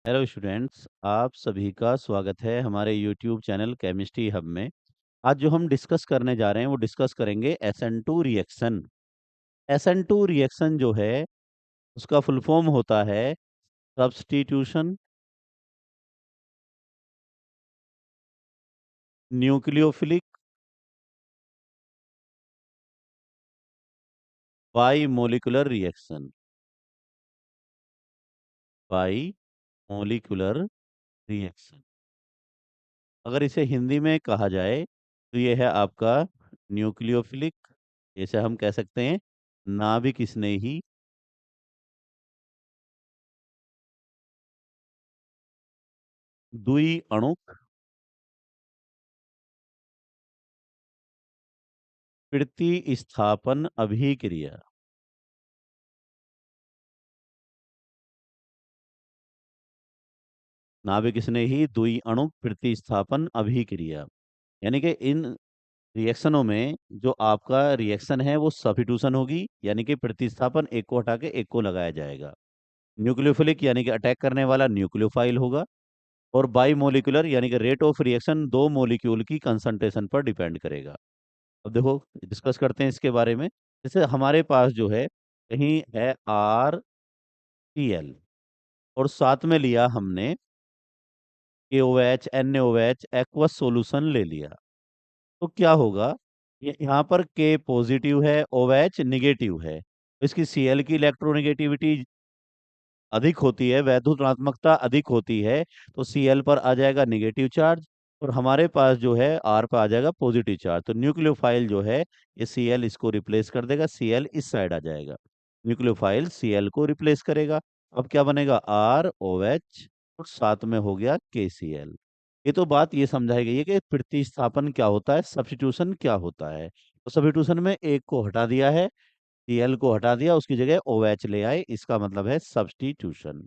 Hello students, आप सभी का स्वागत है हमारे यूट्यूब चैनल केमिस्ट्री हब में। आज जो हम डिस्कस करने जा रहे हैं वो डिस्कस करेंगे SN2 रिएक्शन। SN2 रिएक्शन जो है उसका फुल फॉर्म होता है substitution nucleophilic by molecular reaction. By molecular reaction अगर इसे हिंदी में कहा जाए तो ये है आपका न्यूक्लियोफिलिक, जैसे हम कह सकते हैं नाभिक स्नेही द्वि अणुक प्रतिस्थापन अभिक्रिया। नाभिक स्नेही द्वि अणु प्रतिस्थापन अभिक्रिया यानी कि इन रिएक्शनों में जो आपका रिएक्शन है वो सब्स्टिट्यूशन होगी, यानी कि प्रतिस्थापन एक को हटा के एक को लगाया जाएगा। न्यूक्लियोफिलिक यानी कि अटैक करने वाला न्यूक्लियोफाइल होगा। और बाई मोलिकुलर यानी कि रेट ऑफ रिएक्शन दो मोलिक्यूल की कंसंट्रेशन पर डिपेंड करेगा। अब देखो डिस्कस करते हैं इसके बारे में। जैसे हमारे पास जो है कहीं है RCl और साथ में लिया हमने KOH NaOH एक्वस सॉल्यूशन ले लिया, तो क्या होगा? ये यहाँ पर K पॉजिटिव है, OH निगेटिव है, इसकी Cl की इलेक्ट्रोनेगेटिविटी अधिक होती है, वैद्युत ऋणात्मकता अधिक होती है, तो Cl पर आ जाएगा निगेटिव चार्ज और हमारे पास जो है R पर आ जाएगा पॉजिटिव चार्ज। तो न्यूक्लियोफाइल जो है ये Cl इसको रिप्लेस कर देगा, Cl इस साइड आ जाएगा, न्यूक्लियोफाइल Cl को रिप्लेस करेगा। अब क्या बनेगा? ROH और साथ में हो गया KCl। ये तो बात ये समझाई गई है कि प्रतिस्थापन क्या होता है, सब्स्टिट्यूशन क्या होता है। तो सब्स्टिट्यूशन में एक को हटा दिया है, Cl को हटा दिया, उसकी जगह OH ले आए, इसका मतलब है सब्स्टिट्यूशन।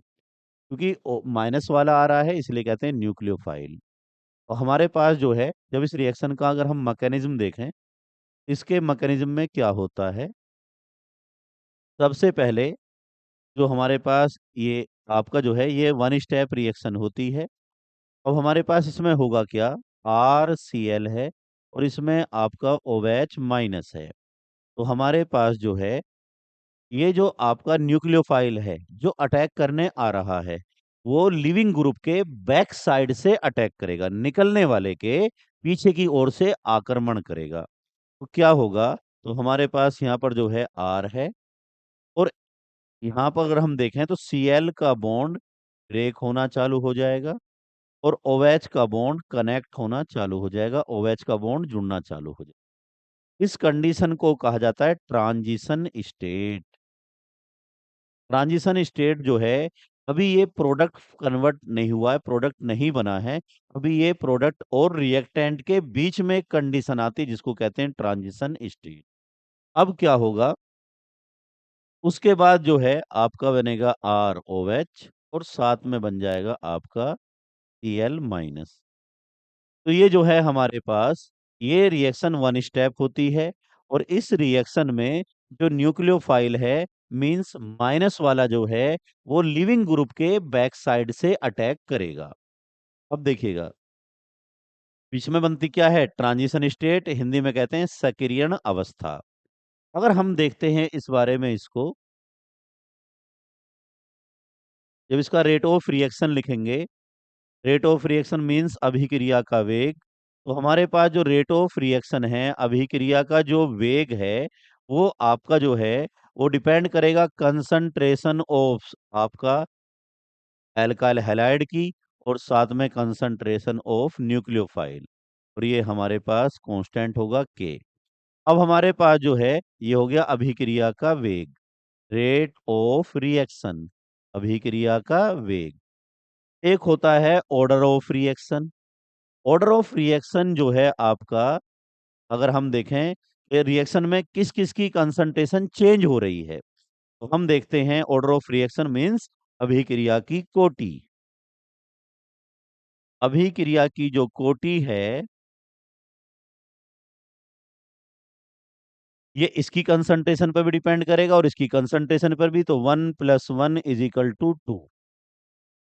क्योंकि माइनस वाला आ रहा है इसलिए कहते हैं न्यूक्लियोफाइल। और हमारे पास जो है जब इस रिएक्शन का अगर हम मैकेनिज्म देखें, इसके मैकेनिज्म में क्या होता है? सबसे पहले जो हमारे पास ये आपका जो है ये वन स्टेप रिएक्शन होती है। अब हमारे पास इसमें होगा क्या? RCl है और इसमें आपका OH माइनस है। तो हमारे पास जो है ये जो आपका न्यूक्लियोफाइल है जो अटैक करने आ रहा है, वो लिविंग ग्रुप के बैक साइड से अटैक करेगा, निकलने वाले के पीछे की ओर से आक्रमण करेगा। तो क्या होगा? तो हमारे पास यहाँ पर जो है R है और यहाँ पर अगर हम देखें तो Cl का बॉन्ड ब्रेक होना चालू हो जाएगा और OH का बॉन्ड कनेक्ट होना चालू हो जाएगा, OH का बॉन्ड जुड़ना चालू हो जाएगा। इस कंडीशन को कहा जाता है ट्रांजिशन स्टेट। ट्रांजिशन स्टेट जो है अभी ये प्रोडक्ट कन्वर्ट नहीं हुआ है, प्रोडक्ट नहीं बना है, अभी ये प्रोडक्ट और रिएक्टेंट के बीच में कंडीशन आती है जिसको कहते हैं ट्रांजिशन स्टेट। अब क्या होगा? उसके बाद जो है आपका बनेगा ROH और साथ में बन जाएगा आपका Cl माइनस। तो ये जो है हमारे पास ये रिएक्शन वन स्टेप होती है और इस रिएक्शन में जो न्यूक्लियोफाइल है मींस माइनस वाला जो है वो लिविंग ग्रुप के बैक साइड से अटैक करेगा। अब देखिएगा बीच में बनती क्या है? ट्रांजिशन स्टेट, हिंदी में कहते हैं सक्रियण अवस्था। अगर हम देखते हैं इस बारे में इसको, जब इसका रेट ऑफ रिएक्शन लिखेंगे, रेट ऑफ रिएक्शन मींस अभिक्रिया का वेग, तो हमारे पास जो रेट ऑफ रिएक्शन है, अभिक्रिया का जो वेग है, वो आपका जो है वो डिपेंड करेगा कंसंट्रेशन ऑफ आपका एल्काइल हैलाइड की और साथ में कंसंट्रेशन ऑफ न्यूक्लियोफाइल, और ये हमारे पास कांस्टेंट होगा के। अब हमारे पास जो है ये हो गया अभिक्रिया का वेग, रेट ऑफ रिएक्शन, अभिक्रिया का वेग। एक होता है order of reaction. Order of reaction जो है आपका, अगर हम देखें ये रिएक्शन में किस किस की कंसंट्रेशन चेंज हो रही है, तो हम देखते हैं ऑर्डर ऑफ रिएक्शन मींस अभिक्रिया की कोटि। अभिक्रिया की जो कोटि है ये इसकी कंसंट्रेशन पर भी डिपेंड करेगा और इसकी कंसंट्रेशन पर भी, तो 1 + 1 = 2।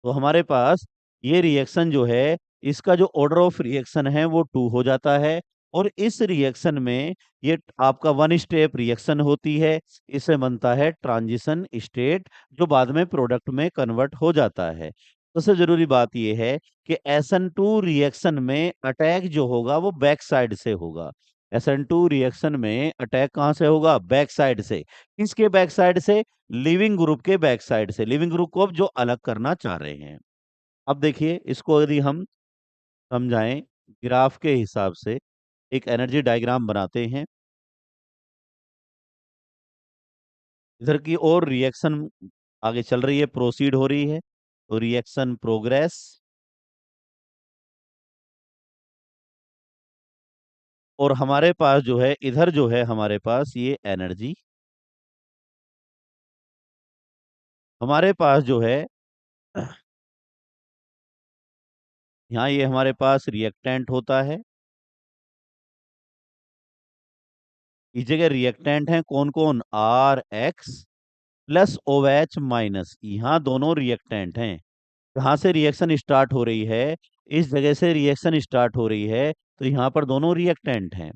तो हमारे पास ये रिएक्शन जो है, इसका जो ऑर्डर ऑफ रिएक्शन है वो 2 हो जाता है। और इस रिएक्शन में ये आपका वन स्टेप रिएक्शन होती है। इससे बनता है ट्रांजिशन स्टेट, जो बाद में प्रोडक्ट में कन्वर्ट हो जाता है। सबसे जरूरी बात ये है कि SN2 रिएक्शन में अटैक जो होगा वो बैक साइड से होगा। SN2 रिएक्शन में अटैक कहाँ से होगा? बैक साइड से। किसके बैक साइड से? लिविंग ग्रुप के बैक साइड से। लिविंग ग्रुप को अब जो अलग करना चाह रहे हैं। अब देखिए, इसको यदि हम समझाएं ग्राफ के हिसाब से, एक एनर्जी डायग्राम बनाते हैं। इधर की और रिएक्शन आगे चल रही है, प्रोसीड हो रही है, तो रिएक्शन प्रोग्रेस। और हमारे पास जो है, इधर जो है हमारे पास ये एनर्जी, हमारे पास जो है यहाँ ये हमारे पास रिएक्टेंट होता है। इस जगह रिएक्टेंट है कौन कौन? RX प्लस OH माइनस, यहाँ दोनों रिएक्टेंट हैं। जहां से रिएक्शन स्टार्ट हो रही है, इस जगह से रिएक्शन स्टार्ट हो रही है, तो यहाँ पर दोनों रिएक्टेंट हैं।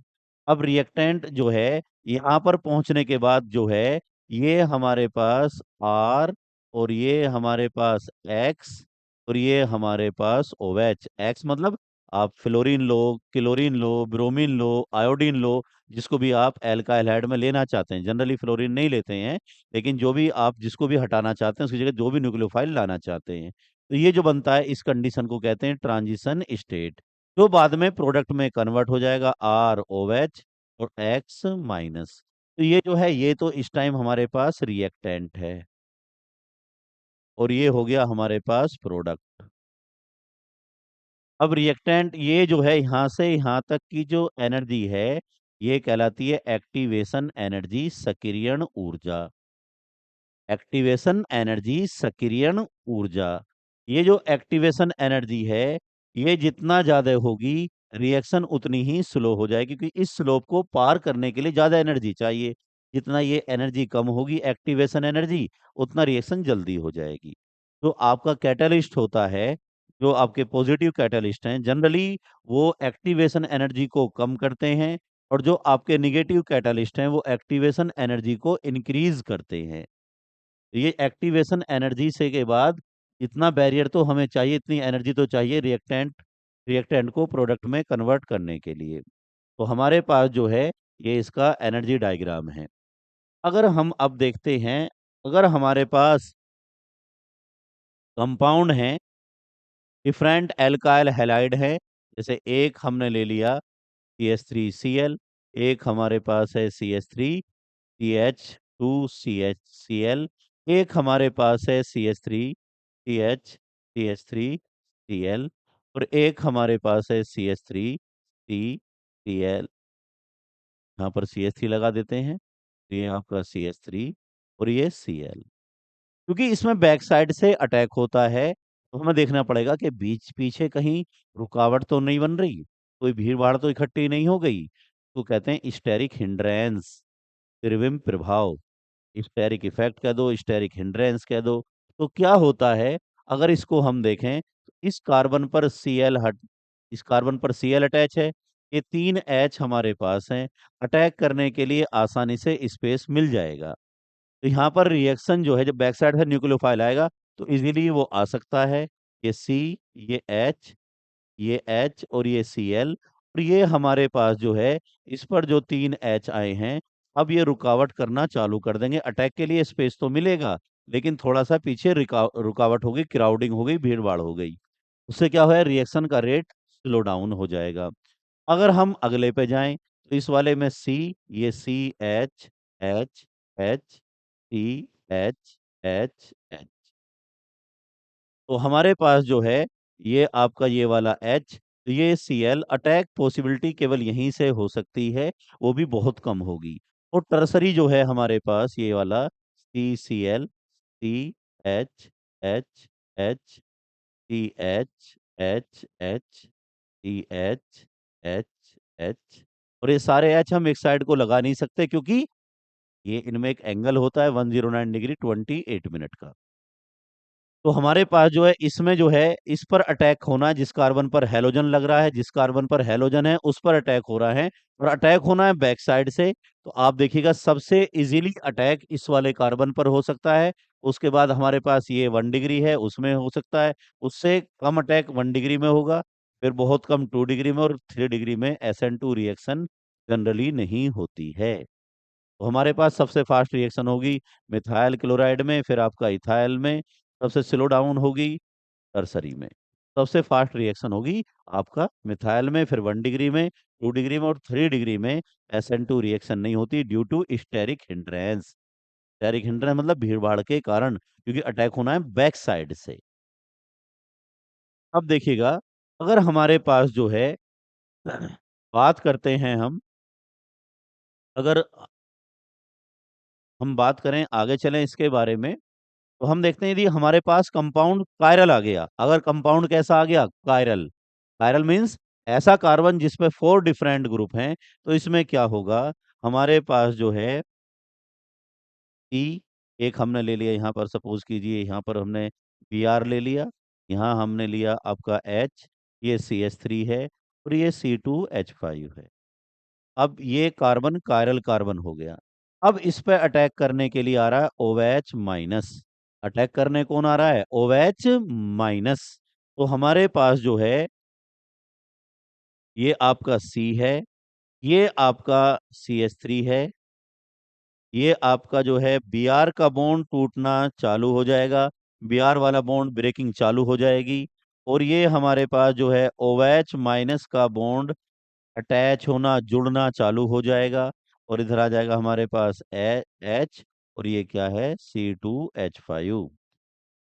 अब रिएक्टेंट जो है, यहाँ पर पहुंचने के बाद जो है, ये हमारे पास R, और ये हमारे पास X, और ये हमारे पास OH। X मतलब आप फ्लोरीन लो, क्लोरीन लो, ब्रोमीन लो, आयोडीन लो, जिसको भी आप एल्काइल हाइड में लेना चाहते हैं। जनरली फ्लोरीन नहीं लेते हैं, लेकिन जो भी आप जिसको भी हटाना चाहते हैं, उसकी जगह जो भी न्यूक्लियोफाइल लाना चाहते हैं, तो ये जो बनता है, इस कंडीशन को कहते हैं ट्रांजिशन स्टेट, जो बाद में प्रोडक्ट में कन्वर्ट हो जाएगा ROH और X माइनस। तो ये जो है, ये तो इस टाइम हमारे पास रिएक्टेंट है, और ये हो गया हमारे पास प्रोडक्ट। अब रिएक्टेंट ये जो है, यहां से यहां तक की जो एनर्जी है, ये कहलाती है एक्टिवेशन एनर्जी, सक्रियण ऊर्जा। एक्टिवेशन एनर्जी, सक्रियण ऊर्जा। ये जो एक्टिवेशन एनर्जी है, ये जितना ज्यादा होगी, रिएक्शन उतनी ही स्लो हो जाएगी, क्योंकि इस स्लोप को पार करने के लिए ज्यादा एनर्जी चाहिए। जितना ये एनर्जी कम होगी, एक्टिवेशन एनर्जी, उतना रिएक्शन जल्दी हो जाएगी। तो आपका कैटलिस्ट होता है, जो आपके पॉजिटिव कैटलिस्ट हैं, जनरली वो एक्टिवेशन एनर्जी को कम करते हैं, और जो आपके निगेटिव कैटलिस्ट हैं, वो एक्टिवेशन एनर्जी को इंक्रीज करते हैं। ये एक्टिवेशन एनर्जी से के बाद इतना बैरियर तो हमें चाहिए, इतनी एनर्जी तो चाहिए रिएक्टेंट रिएक्टेंट को प्रोडक्ट में कन्वर्ट करने के लिए। तो हमारे पास जो है, ये इसका एनर्जी डायग्राम है। अगर हम अब देखते हैं, अगर हमारे पास कंपाउंड है, डिफरेंट एल्काइल हैलाइड है, जैसे एक हमने ले लिया CH3Cl, एक हमारे पास है CH2CH2CHCl, एक हमारे पास है CH3CH3CL, और एक हमारे पास है CH3CCl। यहाँ पर CH3 लगा देते हैं, तो ये आपका CH3 और ये Cl। क्योंकि इसमें बैक साइड से अटैक होता है, तो हमें देखना पड़ेगा कि बीच पीछे कहीं रुकावट तो नहीं बन रही, कोई भीड़ भाड़ तो इकट्ठी नहीं हो गई। तो कहते हैं स्टेरिक हिंड्रेंस, त्रिविम प्रभाव। स्टेरिक इफेक्ट कह दो, स्टेरिक हिंड्रेंस कह दो। तो क्या होता है, अगर इसको हम देखें, तो इस कार्बन पर इस कार्बन पर Cl अटैच है, ये 3 H हमारे पास हैं। अटैक करने के लिए आसानी से स्पेस मिल जाएगा। तो यहाँ पर रिएक्शन जो है, जब बैक साइड से न्यूक्लियोफाइल आएगा, तो इजीली वो आ सकता है। ये C, ये H, ये H और ये Cl, और ये हमारे पास जो है, इस पर जो 3 H आए हैं, अब ये रुकावट करना चालू कर देंगे। अटैक के लिए स्पेस तो मिलेगा, लेकिन थोड़ा सा पीछे रुकावट हो गई, क्राउडिंग हो गई, भीड़ भाड़ हो गई। उससे क्या है, रिएक्शन का रेट स्लो डाउन हो जाएगा। अगर हम अगले पे जाएं, तो इस वाले में C, ये CH, H, H, C, H, H। तो हमारे पास जो है, ये आपका ये वाला H, तो ये Cl अटैक पॉसिबिलिटी केवल यहीं से हो सकती है, वो भी बहुत कम होगी। और टर्सरी जो है हमारे पास, ये वाला CCl, CHHHHCH, और ये सारे H हम एक साइड को लगा नहीं सकते, क्योंकि ये इनमें एक एंगल होता है 109 डिग्री 28 मिनट का। तो हमारे पास जो है इसमें जो है इस पर अटैक होना है, जिस कार्बन पर हैलोजन लग रहा है, जिस कार्बन पर हैलोजन है उस पर अटैक हो रहा है, और अटैक होना है बैक साइड से। तो आप देखिएगा सबसे इजीली अटैक इस वाले कार्बन पर हो सकता है। उसके बाद हमारे पास ये 1 डिग्री है, उसमें हो सकता है। उससे कम अटैक 1 डिग्री में होगा, फिर बहुत कम 2 डिग्री में, और 3 डिग्री में SN2 रिएक्शन जनरली नहीं होती है। तो हमारे पास सबसे फास्ट रिएक्शन होगी मिथाइल क्लोराइड में, फिर आपका इथाइल में। सबसे स्लो डाउन होगी टर्सरी में। सबसे फास्ट रिएक्शन होगी आपका मिथाइल में, फिर 1 डिग्री में, 2 डिग्री में, और 3 डिग्री में SN2 रिएक्शन नहीं होती due to steric hindrance. Steric hindrance मतलब भीड़ भाड़ के कारण, क्योंकि अटैक होना है बैक साइड से। अब देखिएगा, अगर हमारे पास जो है बात करते हैं हम, अगर हम बात करें आगे चलें इसके बारे में, तो हम देखते हैं यदि हमारे पास कंपाउंड कायरल आ गया। अगर कंपाउंड कैसा आ गया, कायरल। कायरल मीन्स ऐसा कार्बन जिसमें 4 डिफरेंट ग्रुप हैं। तो इसमें क्या होगा, हमारे पास जो है टी एक हमने ले लिया, यहाँ पर सपोज कीजिए यहाँ पर हमने Br ले लिया, यहाँ हमने लिया आपका H, ये CH3 है, और ये C2H5 है। अब ये कार्बन कायरल कार्बन हो गया। अब इस पे अटैक करने के लिए आ रहा है OH माइनस। अटैक करने कौन आ रहा है, OH माइनस। तो हमारे पास जो है ये आपका C है, ये आपका CH3 है, ये आपका जो है Br का बॉन्ड टूटना चालू हो जाएगा, Br वाला बॉन्ड ब्रेकिंग चालू हो जाएगी, और ये हमारे पास जो है OH माइनस का बॉन्ड अटैच होना जुड़ना चालू हो जाएगा, और इधर आ जाएगा हमारे पास H, और ये क्या है C2H5।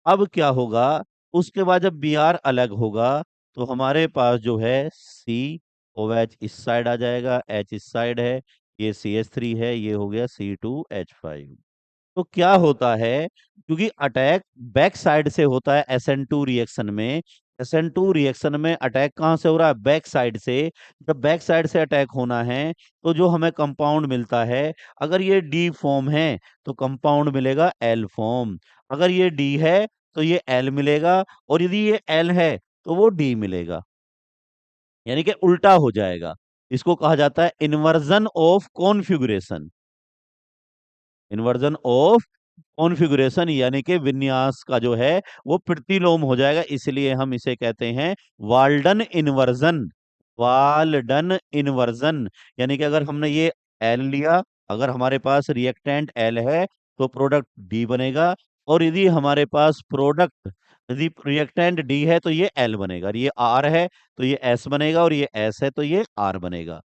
अब क्या होगा, उसके बाद जब Br अलग होगा, तो हमारे पास जो है COH इस साइड आ जाएगा, H इस साइड है, ये CH3 है, ये हो गया C2H5। तो क्या होता है, क्योंकि अटैक बैक साइड से होता है SN2 रिएक्शन में। SN2 रिएक्शन में अटैक कहाँ से हो रहा है, बैक साइड से। जब बैक साइड से अटैक होना है, तो जो हमें कंपाउंड मिलता है, अगर ये डी फॉर्म है तो कंपाउंड मिलेगा एल फॉर्म। अगर ये डी है तो ये एल मिलेगा, और यदि ये एल है तो वो डी मिलेगा, यानी कि उल्टा हो जाएगा। इसको कहा जाता है inversion of configuration. Inversion of configuration यानी कि विन्यास का जो है वो प्रतिलोम हो जाएगा, इसलिए हम इसे कहते हैं वाल्डन इन्वर्जन। वाल्डन इन्वर्जन, यानी कि अगर हमने ये एल लिया, अगर हमारे पास रिएक्टेंट एल है तो प्रोडक्ट डी बनेगा, और यदि हमारे पास प्रोडक्ट यदि रिएक्टेंट डी है तो ये एल बनेगा, और ये आर है तो ये एस बनेगा, और ये एस है तो ये आर बनेगा।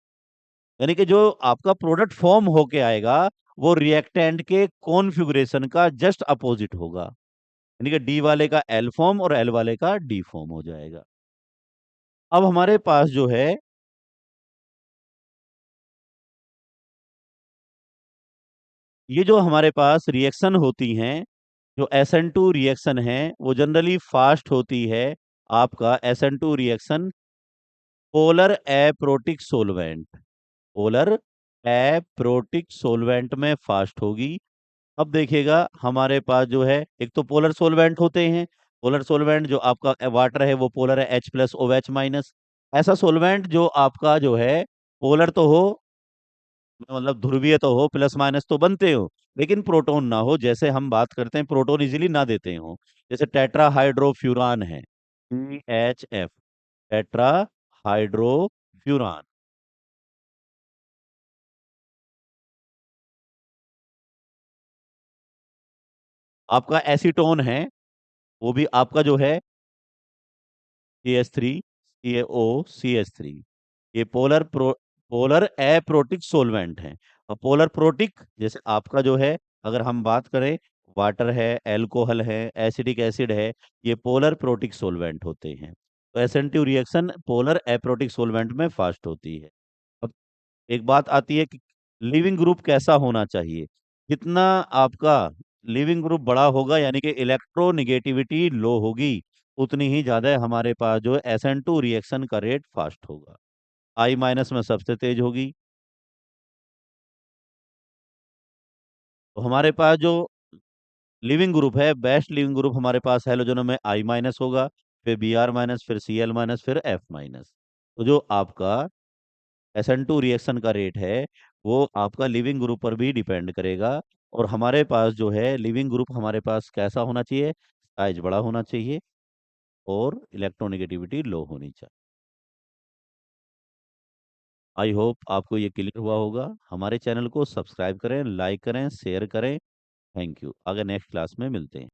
यानी कि जो आपका प्रोडक्ट फॉर्म होके आएगा वो रिएक्टेंट के कॉन्फ़िगरेशन का जस्ट अपोजिट होगा। यानी कि डी वाले का एल फॉर्म और एल वाले का डी फॉर्म हो जाएगा। अब हमारे पास जो है ये जो हमारे पास रिएक्शन होती हैं, जो SN2 रिएक्शन है वो जनरली फास्ट होती है। आपका SN2 reaction polar aprotic solvent, polar aprotic solvent में फास्ट होगी। अब देखिएगा हमारे पास जो है एक तो पोलर सोलवेंट होते हैं। पोलर सोलवेंट जो आपका वाटर है वो पोलर है H प्लस OH माइनस। ऐसा सोलवेंट जो आपका जो है पोलर तो हो, मतलब ध्रुवीय तो हो, प्लस माइनस तो बनते हो, लेकिन प्रोटॉन ना हो। जैसे हम बात करते हैं प्रोटॉन इजीली ना देते हो, जैसे टेट्रा हाइड्रोफ्यूरान है, THF, टेट्रा हाइड्रोफ्यूरान। आपका एसीटोन है, वो भी आपका जो है CH3, CaO, CH3। ये पोलर एप्रोटिक सोलवेंट है। और पोलर प्रोटिक जैसे आपका जो है, अगर हम बात करें वाटर है, एल्कोहल है, एसिडिक एसिड है, ये पोलर प्रोटिक सोलवेंट होते हैं। तो एसेंटिव रिएक्शन पोलर एप्रोटिक सोलवेंट में फास्ट होती है। अब एक बात आती है कि लिविंग ग्रुप कैसा होना चाहिए। जितना आपका लिविंग ग्रुप बड़ा होगा, यानी कि इलेक्ट्रोनेगेटिविटी लो होगी, उतनी ही ज्यादा हमारे पास जो SN2 रिएक्शन का रेट फास्ट होगा। I माइनस में सबसे तेज होगी। तो हमारे पास जो लिविंग ग्रुप है, बेस्ट लिविंग ग्रुप हमारे पास हैलोजनों में आई माइनस होगा, फिर बी आर माइनस, फिर सी एल माइनस, फिर एफ माइनस। तो जो आपका SN2 रिएक्शन का रेट है वो आपका लिविंग ग्रुप पर भी डिपेंड करेगा। और हमारे पास जो है लिविंग ग्रुप हमारे पास कैसा होना चाहिए, साइज बड़ा होना चाहिए और इलेक्ट्रोनेगेटिविटी लो होनी चाहिए। आई होप आपको ये क्लियर हुआ होगा। हमारे चैनल को सब्सक्राइब करें, लाइक करें, शेयर करें। Thank you. अगर नेक्स्ट क्लास में मिलते हैं।